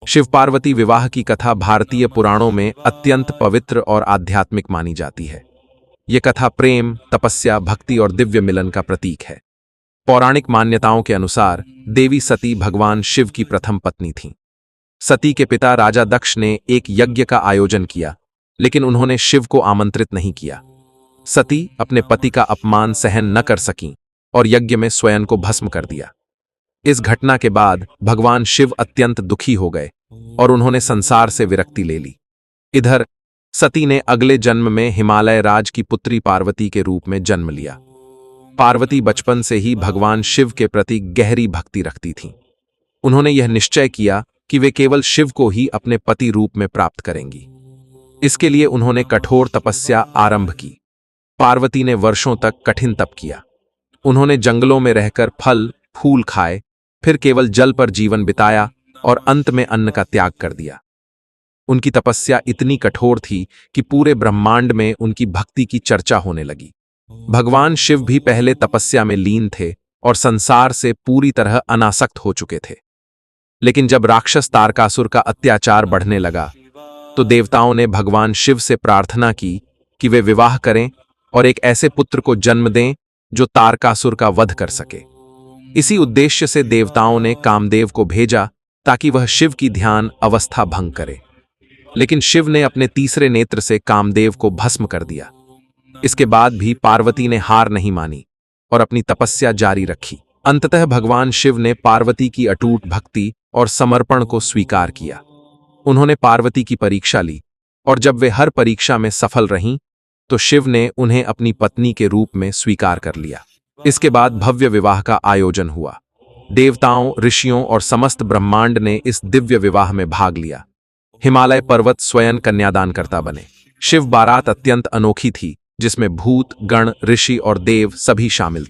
शिव पार्वती विवाह की कथा भारतीय पुराणों में अत्यंत पवित्र और आध्यात्मिक मानी जाती है। ये कथा प्रेम, तपस्या, भक्ति और दिव्य मिलन का प्रतीक है। पौराणिक मान्यताओं के अनुसार देवी सती भगवान शिव की प्रथम पत्नी थीं। सती के पिता राजा दक्ष ने एक यज्ञ का आयोजन किया, लेकिन उन्होंने शिव को आमंत्रित नहीं किया। सती अपने पति का अपमान सहन न कर सकीं और यज्ञ में स्वयं को भस्म कर दिया। इस घटना के बाद भगवान शिव अत्यंत दुखी हो गए और उन्होंने संसार से विरक्ति ले ली। इधर सती ने अगले जन्म में हिमालय राज की पुत्री पार्वती के रूप में जन्म लिया। पार्वती बचपन से ही भगवान शिव के प्रति गहरी भक्ति रखती थीं। उन्होंने यह निश्चय किया कि वे केवल शिव को ही अपने पति रूप में प्राप्त करेंगी। इसके लिए उन्होंने कठोर तपस्या आरंभ की। पार्वती ने वर्षों तक कठिन तप किया। उन्होंने जंगलों में रहकर फल फूल खाए, फिर केवल जल पर जीवन बिताया और अंत में अन्न का त्याग कर दिया। उनकी तपस्या इतनी कठोर थी कि पूरे ब्रह्मांड में उनकी भक्ति की चर्चा होने लगी। भगवान शिव भी पहले तपस्या में लीन थे और संसार से पूरी तरह अनासक्त हो चुके थे। लेकिन जब राक्षस तारकासुर का अत्याचार बढ़ने लगा, तो देवताओं ने भगवान शिव से प्रार्थना की कि वे विवाह करें और एक ऐसे पुत्र को जन्म दें जो तारकासुर का वध कर सके। इसी उद्देश्य से देवताओं ने कामदेव को भेजा ताकि वह शिव की ध्यान अवस्था भंग करे। लेकिन शिव ने अपने तीसरे नेत्र से कामदेव को भस्म कर दिया। इसके बाद भी पार्वती ने हार नहीं मानी और अपनी तपस्या जारी रखी। अंततः भगवान शिव ने पार्वती की अटूट भक्ति और समर्पण को स्वीकार किया। उन्होंने पार्वती की परीक्षा ली और जब वे हर परीक्षा में सफल रहीं, तो शिव ने उन्हें अपनी पत्नी के रूप में स्वीकार कर लिया। इसके बाद भव्य विवाह का आयोजन हुआ। देवताओं, ऋषियों और समस्त ब्रह्मांड ने इस दिव्य विवाह में भाग लिया। हिमालय पर्वत स्वयं कन्यादानकर्ता बने। शिव बारात अत्यंत अनोखी थी, जिसमें भूत, गण, ऋषि और देव सभी शामिल थे।